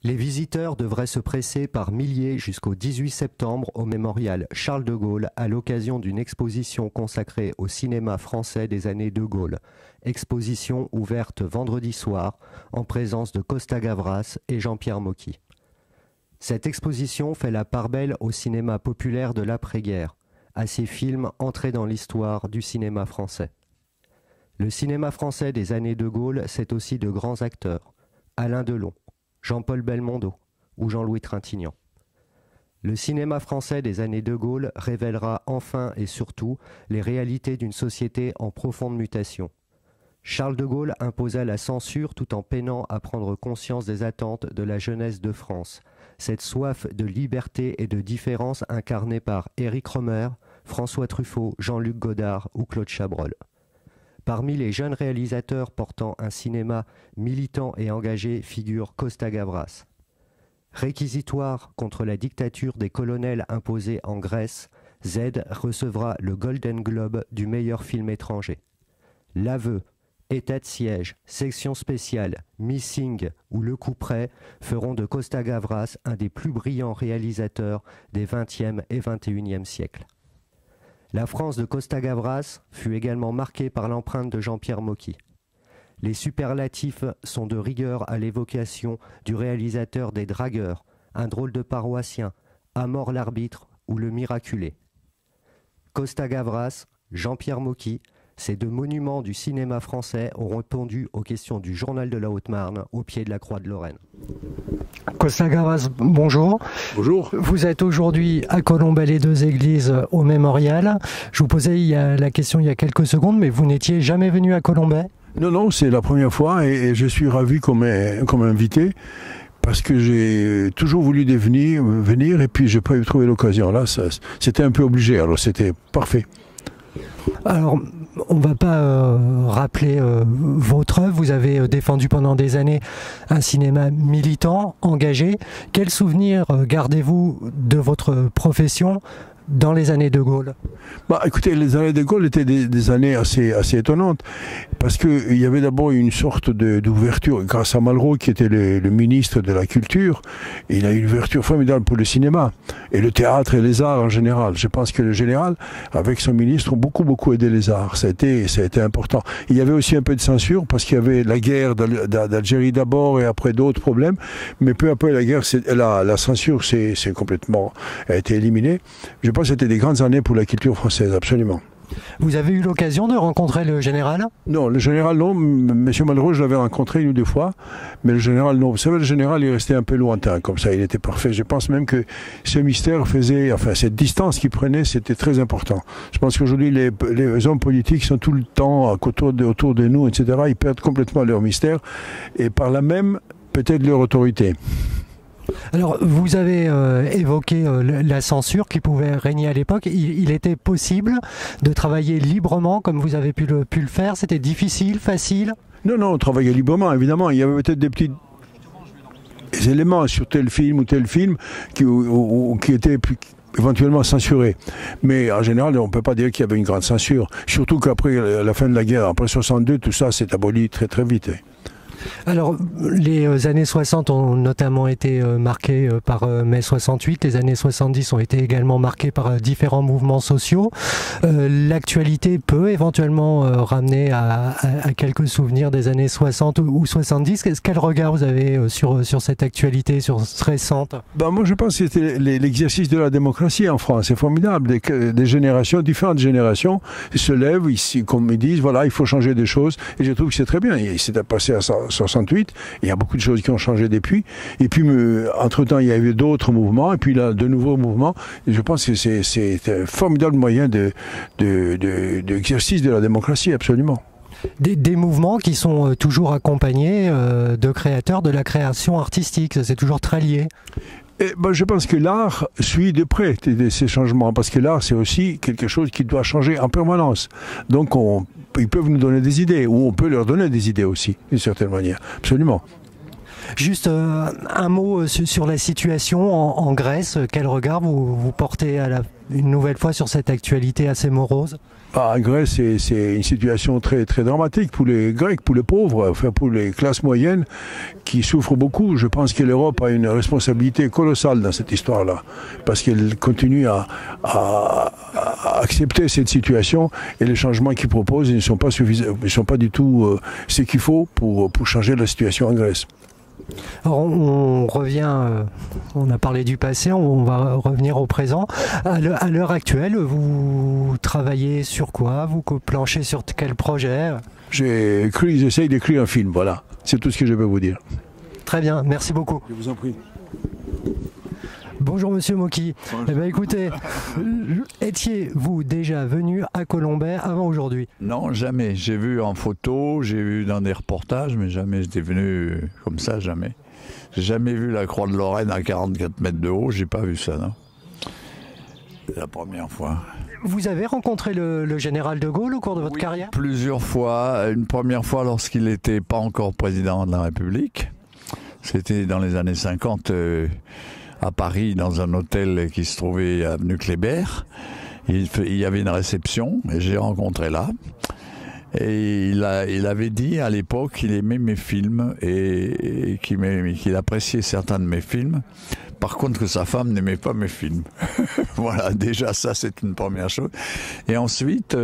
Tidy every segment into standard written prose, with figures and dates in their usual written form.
Les visiteurs devraient se presser par milliers jusqu'au 18 septembre au mémorial Charles de Gaulle à l'occasion d'une exposition consacrée au cinéma français des années de Gaulle. Exposition ouverte vendredi soir en présence de Costa Gavras et Jean-Pierre Mocky. Cette exposition fait la part belle au cinéma populaire de l'après-guerre, à ces films entrés dans l'histoire du cinéma français. Le cinéma français des années de Gaulle, c'est aussi de grands acteurs, Alain Delon, Jean-Paul Belmondo ou Jean-Louis Trintignant. Le cinéma français des années de Gaulle révélera enfin et surtout les réalités d'une société en profonde mutation. Charles de Gaulle imposa la censure tout en peinant à prendre conscience des attentes de la jeunesse de France, cette soif de liberté et de différence incarnée par Éric Rohmer, François Truffaut, Jean-Luc Godard ou Claude Chabrol. Parmi les jeunes réalisateurs portant un cinéma militant et engagé figure Costa Gavras. Réquisitoire contre la dictature des colonels imposés en Grèce, Z recevra le Golden Globe du meilleur film étranger. L'Aveu, État de siège, Section spéciale, Missing ou Le coup près feront de Costa Gavras un des plus brillants réalisateurs des XXe et XXIe siècles. La France de Costa Gavras fut également marquée par l'empreinte de Jean-Pierre Mocky. Les superlatifs sont de rigueur à l'évocation du réalisateur des Dragueurs, Un drôle de paroissien, À mort l'arbitre ou Le miraculé. Costa Gavras, Jean-Pierre Mocky, ces deux monuments du cinéma français ont répondu aux questions du Journal de la Haute-Marne au pied de la Croix de Lorraine. Costa Gavras, bonjour. Bonjour. Vous êtes aujourd'hui à Colombey-les-Deux-Églises au Mémorial. Je vous posais la question il y a quelques secondes, mais vous n'étiez jamais venu à Colombey ? Non, c'est la première fois et je suis ravi comme invité parce que j'ai toujours voulu venir et puis j'ai pas eu trouvé l'occasion. Là, c'était un peu obligé, alors c'était parfait. Alors, on ne va pas rappeler votre œuvre. Vous avez défendu pendant des années un cinéma militant, engagé. Quels souvenirs gardez-vous de votre profession dans les années de Gaulle? Écoutez, les années de Gaulle étaient des années assez étonnantes parce qu'il y avait d'abord une sorte d'ouverture grâce à Malraux qui était le ministre de la Culture. Il a eu une ouverture formidable pour le cinéma et le théâtre et les arts en général. Je pense que le général, avec son ministre, ont beaucoup aidé les arts. Ça a été important. Il y avait aussi un peu de censure parce qu'il y avait la guerre d'Algérie d'abord et après d'autres problèmes. Mais peu à peu, la censure a été éliminée. Je pense que c'était des grandes années pour la culture française, absolument. Vous avez eu l'occasion de rencontrer le général? Non, le général non. Monsieur Malraux, je l'avais rencontré une ou deux fois, mais le général non. Vous savez, le général, il restait un peu lointain, comme ça, il était parfait. Je pense même que ce mystère cette distance qu'il prenait, c'était très important. Je pense qu'aujourd'hui, les hommes politiques sont tout le temps autour de nous, etc. Ils perdent complètement leur mystère et par là même, peut-être leur autorité. Alors, vous avez évoqué la censure qui pouvait régner à l'époque. Il était possible de travailler librement comme vous avez pu le faire? C'était difficile, facile? Non, on travaillait librement, évidemment. Il y avait peut-être des petits éléments sur tel film ou tel film qui étaient éventuellement censurés. Mais en général, on ne peut pas dire qu'il y avait une grande censure. Surtout qu'après la fin de la guerre, après 62, tout ça s'est aboli très vite. Alors, les années 60 ont notamment été marquées par mai 68, les années 70 ont été également marquées par différents mouvements sociaux. L'actualité peut éventuellement ramener à quelques souvenirs des années 60 ou 70. Quel regard vous avez sur cette actualité récente? Moi, je pense que c'était l'exercice de la démocratie en France. C'est formidable. Des générations, différentes générations se lèvent, ici, comme ils disent, voilà, il faut changer des choses. Et je trouve que c'est très bien. Il s'est passé à 68, il y a beaucoup de choses qui ont changé depuis. Et puis, entre-temps, il y a eu d'autres mouvements, et puis là, de nouveaux mouvements. Et je pense que c'est un formidable moyen d'exercice de la démocratie, absolument. Des mouvements qui sont toujours accompagnés de créateurs de la création artistique, c'est toujours très lié. Je pense que l'art suit de près ces changements, parce que l'art, c'est aussi quelque chose qui doit changer en permanence. Donc, ils peuvent nous donner des idées, ou on peut leur donner des idées aussi, d'une certaine manière. Absolument. Juste un mot sur la situation en Grèce. Quel regard vous portez une nouvelle fois sur cette actualité assez morose? En Grèce, c'est une situation très, très dramatique pour les Grecs, pour les pauvres, enfin pour les classes moyennes qui souffrent beaucoup. Je pense que l'Europe a une responsabilité colossale dans cette histoire-là, parce qu'elle continue à accepter cette situation, et les changements qu'ils proposent ne sont pas suffisants, ne sont pas du tout ce qu'il faut pour changer la situation en Grèce. Alors on revient, on a parlé du passé, on va revenir au présent. À l'heure actuelle, vous travaillez sur quoi? Vous planchez sur quel projet? J'essaye d'écrire un film, voilà. C'est tout ce que je peux vous dire. Très bien, merci beaucoup. Je vous en prie. Bonjour Monsieur Mocky. Eh bien, écoutez, étiez-vous déjà venu à Colombey avant aujourd'hui? Non, jamais. J'ai vu en photo, j'ai vu dans des reportages, mais jamais j'étais venu comme ça, jamais. J'ai jamais vu la Croix de Lorraine à 44 mètres de haut, j'ai pas vu ça, non. C'est la première fois. Vous avez rencontré le général de Gaulle au cours de votre carrière? Plusieurs fois. Une première fois lorsqu'il n'était pas encore président de la République. C'était dans les années 50. À Paris, dans un hôtel qui se trouvait à avenue Kléber. Il y avait une réception et j'ai rencontré là. Et il avait dit à l'époque qu'il aimait mes films et qu'il appréciait certains de mes films. Par contre, que sa femme n'aimait pas mes films. Voilà, déjà ça c'est une première chose. Et ensuite,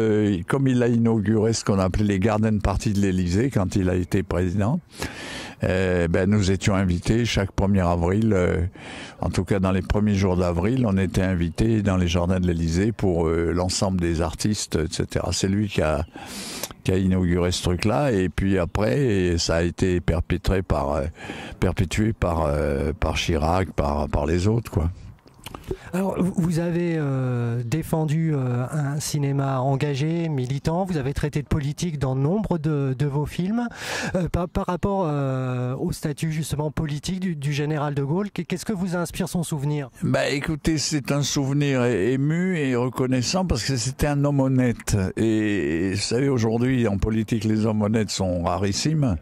comme il a inauguré ce qu'on appelait les Garden Parties de l'Élysée quand il a été président, nous étions invités chaque 1er avril, en tout cas dans les premiers jours d'avril, on était invités dans les jardins de l'Élysée pour l'ensemble des artistes, etc. C'est lui qui a inauguré ce truc-là, et puis après, ça a été perpétué par Chirac, par les autres, quoi. Alors, vous avez défendu un cinéma engagé, militant, vous avez traité de politique dans nombre de vos films. Par rapport au statut justement politique du général de Gaulle, qu'est-ce que vous inspire son souvenir? Écoutez, c'est un souvenir ému et reconnaissant parce que c'était un homme honnête. Et vous savez, aujourd'hui, en politique, les hommes honnêtes sont rarissimes.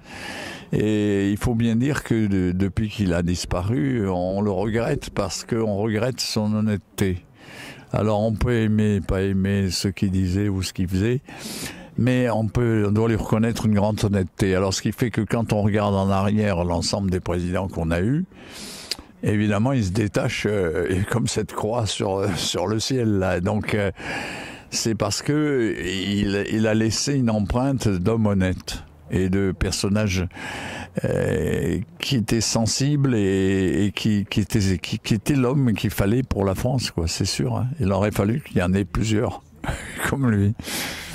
Et il faut bien dire que depuis qu'il a disparu, on le regrette parce qu'on regrette son honnêteté. Alors on peut aimer, pas aimer ce qu'il disait ou ce qu'il faisait, mais on doit lui reconnaître une grande honnêteté. Alors ce qui fait que quand on regarde en arrière l'ensemble des présidents qu'on a eus, évidemment il se détache comme cette croix sur le ciel là. Donc c'est parce que il a laissé une empreinte d'homme honnête et de personnages qui étaient sensibles et qui étaient l'homme qu'il fallait pour la France, quoi, c'est sûr. Hein. Il aurait fallu qu'il y en ait plusieurs comme lui.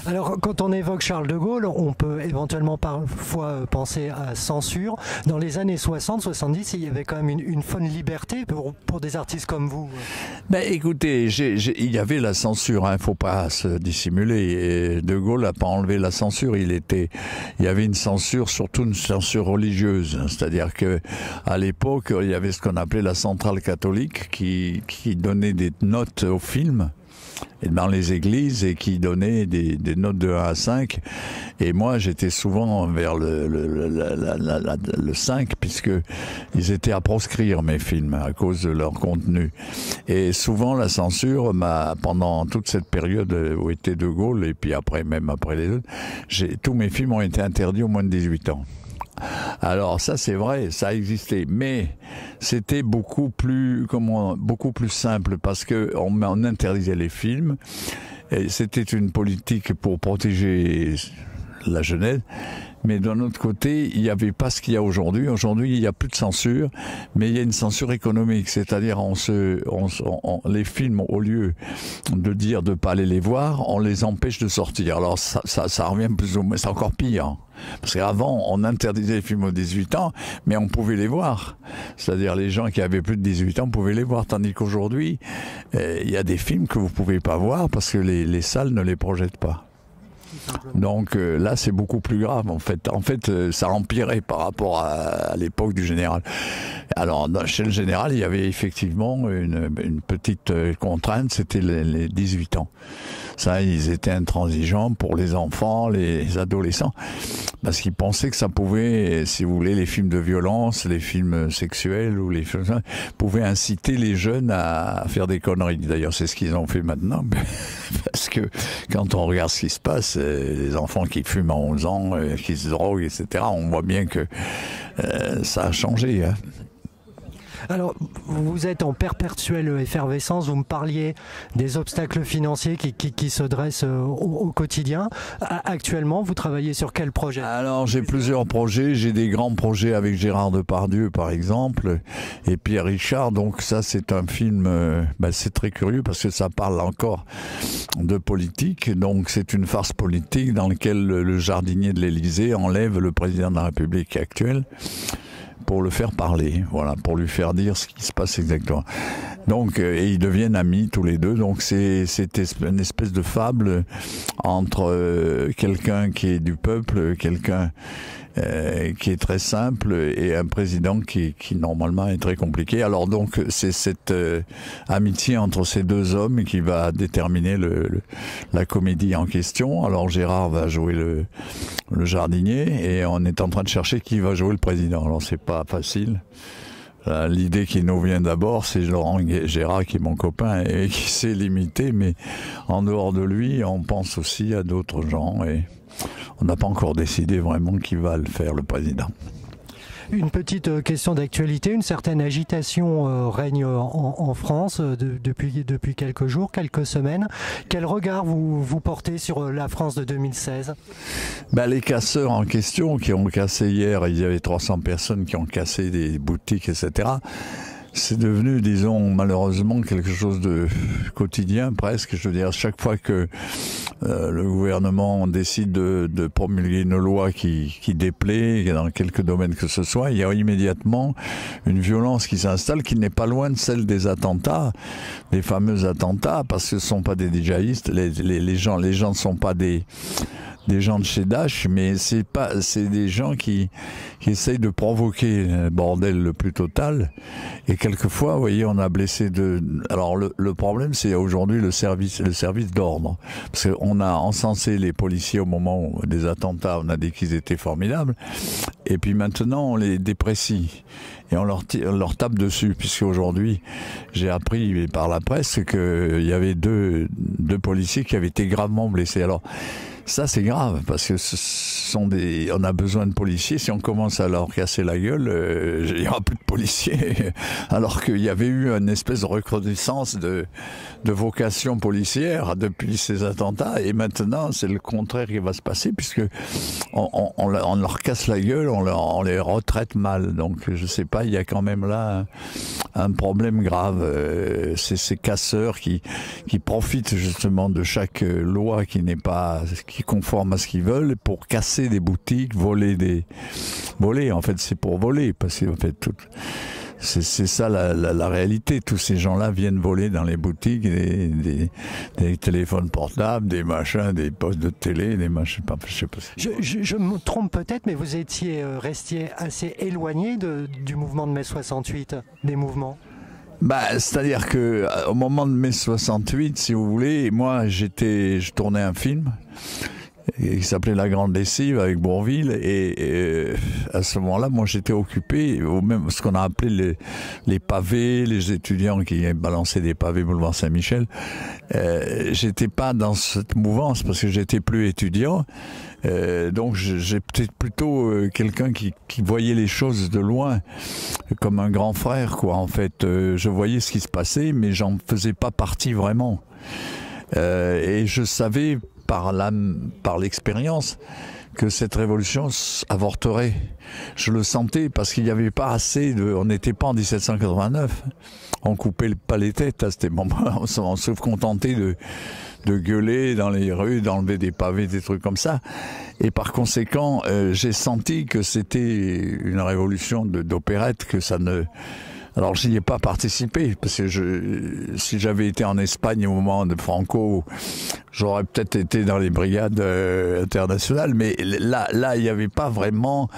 Alors, quand on évoque Charles de Gaulle, on peut éventuellement parfois penser à censure. Dans les années 60-70, il y avait quand même une bonne liberté pour des artistes comme vous. Écoutez, il y avait la censure, hein, faut pas se dissimuler. Et de Gaulle n'a pas enlevé la censure. Il y avait une censure, surtout une censure religieuse. C'est-à-dire que à l'époque, il y avait ce qu'on appelait la centrale catholique qui donnait des notes aux films dans les églises et qui donnait des notes de 1 à 5, et moi j'étais souvent vers le 5 puisque ils étaient à proscrire mes films à cause de leur contenu, et souvent la censure pendant toute cette période où était de Gaulle et puis après, même après les autres, tous mes films ont été interdits aux moins de 18 ans. Alors ça c'est vrai, ça a existé, mais c'était beaucoup plus simple parce que on interdisait les films et c'était une politique pour protéger la jeunesse. Mais d'un autre côté, il n'y avait pas ce qu'il y a aujourd'hui. Aujourd'hui, il n'y a plus de censure, mais il y a une censure économique. C'est-à-dire, les films, au lieu de dire de ne pas aller les voir, on les empêche de sortir. Alors, ça revient plus ou moins, c'est encore pire. Parce qu'avant, on interdisait les films aux 18 ans, mais on pouvait les voir. C'est-à-dire, les gens qui avaient plus de 18 ans pouvaient les voir. Tandis qu'aujourd'hui, il y a des films que vous ne pouvez pas voir parce que les salles ne les projettent pas. Donc là, c'est beaucoup plus grave en fait. En fait, ça empirait par rapport à l'époque du général. Alors, chez le général, il y avait effectivement une petite contrainte, c'était les 18 ans. Ça, ils étaient intransigeants pour les enfants, les adolescents. Parce qu'ils pensaient que ça pouvait, si vous voulez, les films de violence, les films sexuels ou les films pouvaient inciter les jeunes à faire des conneries. D'ailleurs, c'est ce qu'ils ont fait maintenant. Parce que quand on regarde ce qui se passe, les enfants qui fument à 11 ans, qui se droguent, etc., on voit bien que ça a changé. Hein. Alors, vous êtes en perpétuelle effervescence, vous me parliez des obstacles financiers qui se dressent au quotidien. Actuellement, vous travaillez sur quel projet? Alors, j'ai plusieurs projets. J'ai des grands projets avec Gérard Depardieu, par exemple, et Pierre Richard. Donc ça, c'est un film, c'est très curieux parce que ça parle encore de politique. Donc c'est une farce politique dans laquelle le jardinier de l'Élysée enlève le président de la République actuel pour le faire parler, voilà, pour lui faire dire ce qui se passe exactement. Donc, et ils deviennent amis tous les deux. Donc c'est une espèce de fable entre quelqu'un qui est du peuple, quelqu'un qui est très simple, et un président qui normalement est très compliqué. Alors donc c'est cette amitié entre ces deux hommes qui va déterminer la comédie en question. Alors Gérard va jouer le jardinier et on est en train de chercher qui va jouer le président. Alors c'est pas facile. L'idée qui nous vient d'abord, c'est Laurent Gérard qui est mon copain et qui sait l'imiter, mais en dehors de lui, on pense aussi à d'autres gens et on n'a pas encore décidé vraiment qui va le faire, le président. Une petite question d'actualité, une certaine agitation règne en France depuis quelques jours, quelques semaines. Quel regard vous portez sur la France de 2016 ? Les casseurs en question qui ont cassé hier, il y avait 300 personnes qui ont cassé des boutiques, etc. C'est devenu, disons, malheureusement quelque chose de quotidien presque. Je veux dire, chaque fois que le gouvernement décide de promulguer une loi qui déplaît dans quelques domaines que ce soit, il y a immédiatement une violence qui s'installe qui n'est pas loin de celle des attentats, des fameux attentats, parce que ce ne sont pas des djihadistes, les gens ne sont pas des gens de chez Daesh, mais c'est des gens qui essayent de provoquer un bordel le plus total. Et quelquefois, vous voyez, on a blessé alors le problème, c'est aujourd'hui le service d'ordre. Parce qu'on a encensé les policiers au moment des attentats, on a dit qu'ils étaient formidables. Et puis maintenant, on les déprécie. Et on leur tape dessus, puisque aujourd'hui, j'ai appris par la presse qu'il y avait deux policiers qui avaient été gravement blessés. Alors, ça, c'est grave, parce que on a besoin de policiers. Si on commence à leur casser la gueule, il n'y aura plus de policiers. Alors qu'il y avait eu une espèce de recrudescence de vocation policière depuis ces attentats. Et maintenant, c'est le contraire qui va se passer, puisque on leur casse la gueule, on les retraite mal. Donc, je sais pas, il y a quand même là un problème grave. C'est ces casseurs qui profitent justement de chaque loi qui n'est pas conforme à ce qu'ils veulent pour casser des boutiques, voler. En fait, c'est pour voler, parce que en fait, c'est ça la réalité. Tous ces gens-là viennent voler dans les boutiques des téléphones portables, des machins, des postes de télé, des machins. Je sais pas. Je me trompe peut-être, mais vous restiez assez éloigné du mouvement de mai 68, des mouvements. C'est-à-dire que au moment de mai 68, si vous voulez, moi je tournais un film qui s'appelait La Grande Lessive avec Bourvil, et à ce moment-là, moi j'étais occupé au même ce qu'on a appelé les pavés, les étudiants qui balançaient des pavés boulevard Saint-Michel. J'étais pas dans cette mouvance parce que j'étais plus étudiant. Donc j'étais plutôt quelqu'un qui voyait les choses de loin, comme un grand frère, quoi. En fait, je voyais ce qui se passait, mais j'en faisais pas partie vraiment. Et je savais par l'expérience que cette révolution avorterait. Je le sentais parce qu'il n'y avait pas assez on n'était pas en 1789. On coupait pas les têtes à ce moment. On se contentait de gueuler dans les rues, d'enlever des pavés, des trucs comme ça. Et par conséquent, j'ai senti que c'était une révolution d'opérette, que ça ne... Alors, j'y ai pas participé, parce que si j'avais été en Espagne au moment de Franco, j'aurais peut-être été dans les brigades internationales, mais là, il n'y avait pas vraiment,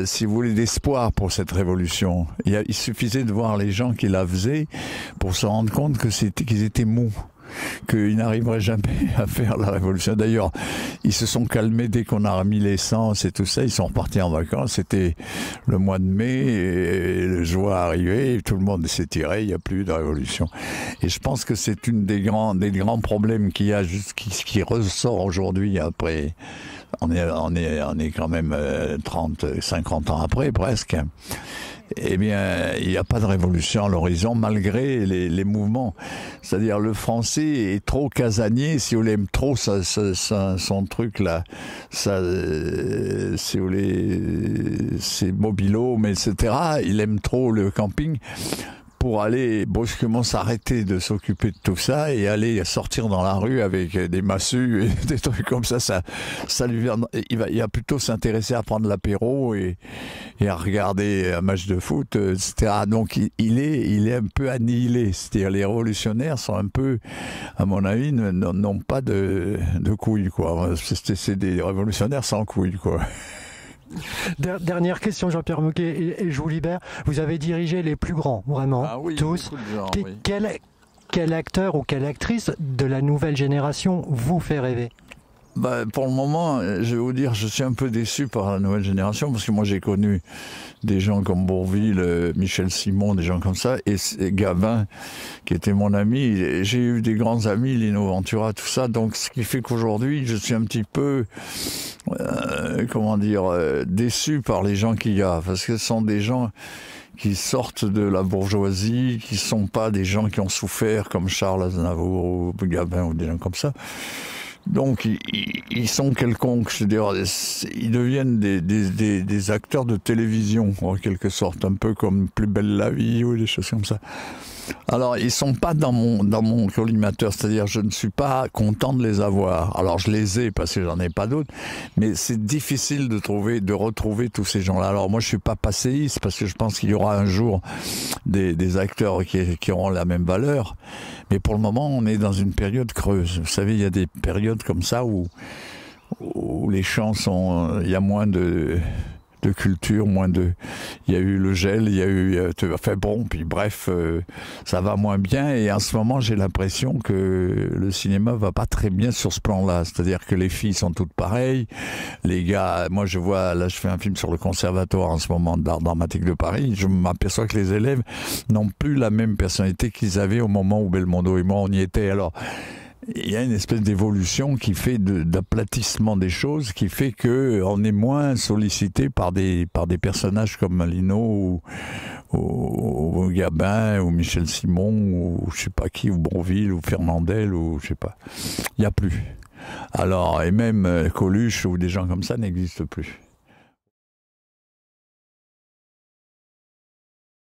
si vous voulez, d'espoir pour cette révolution. Il suffisait de voir les gens qui la faisaient pour se rendre compte qu'ils étaient mous. qu'ils n'arriveraient jamais à faire la révolution. D'ailleurs, ils se sont calmés dès qu'on a remis l'essence et tout ça. Ils sont repartis en vacances. C'était le mois de mai et le jour arrivé et tout le monde s'est tiré. Il n'y a plus de révolution. Et je pense que c'est une des grands problèmes qu'il y a, qui ressort aujourd'hui après. On est quand même 50 ans après presque. Eh bien, il n'y a pas de révolution à l'horizon malgré les mouvements. C'est-à-dire le français est trop casanier, si vous voulez, aime trop son truc là, si vous voulez, c'est mobil-home, etc. Il aime trop le camping pour aller brusquement s'arrêter de s'occuper de tout ça et aller sortir dans la rue avec des massues et des trucs comme ça lui vient, il va plutôt s'intéresser à prendre l'apéro et à regarder un match de foot, etc. Donc il est un peu annihilé. C'est-à-dire les révolutionnaires sont un peu, à mon avis, n'ont pas de couilles, quoi. C'est des révolutionnaires sans couilles, quoi. Dernière question, Jean-Pierre Moquet, et je vous libère. Vous avez dirigé les plus grands, vraiment, oui, tous. Gens, oui. Quel acteur ou quelle actrice de la nouvelle génération vous fait rêver ? Pour le moment, je vais vous dire, je suis un peu déçu par la nouvelle génération parce que moi j'ai connu des gens comme Bourvil, Michel Simon, des gens comme ça, et Gabin, qui était mon ami. J'ai eu des grands amis, Lino Ventura, tout ça. Donc, ce qui fait qu'aujourd'hui, je suis un petit peu, déçu par les gens qu'il y a, parce que ce sont des gens qui sortent de la bourgeoisie, qui sont pas des gens qui ont souffert comme Charles Aznavour ou Gabin ou des gens comme ça. Donc ils sont quelconques, je veux dire, ils deviennent des acteurs de télévision en quelque sorte, un peu comme Plus belle la vie ou des choses comme ça. Alors ils sont pas dans mon collimateur, c'est-à-dire je ne suis pas content de les avoir. Alors je les ai parce que j'en ai pas d'autres, mais c'est difficile de retrouver tous ces gens-là. Alors moi je suis pas passéiste parce que je pense qu'il y aura un jour des acteurs qui auront la même valeur. Mais pour le moment, on est dans une période creuse. Vous savez, il y a des périodes comme ça où les champs il y a moins de culture, il y a eu le gel, il y a eu, puis bref, ça va moins bien. Et en ce moment, j'ai l'impression que le cinéma va pas très bien sur ce plan-là. C'est-à-dire que les filles sont toutes pareilles, les gars, moi je fais un film sur le conservatoire en ce moment d'art dramatique de Paris. Je m'aperçois que les élèves n'ont plus la même personnalité qu'ils avaient au moment où Belmondo et moi on y était. Alors, il y a une espèce d'évolution qui fait d'aplatissement des choses, qui fait que on est moins sollicité par des personnages comme Lino ou Gabin ou Michel Simon ou je sais pas qui, ou Bourvil ou Fernandel ou je sais pas. Il y a plus. Alors, et même Coluche ou des gens comme ça n'existent plus.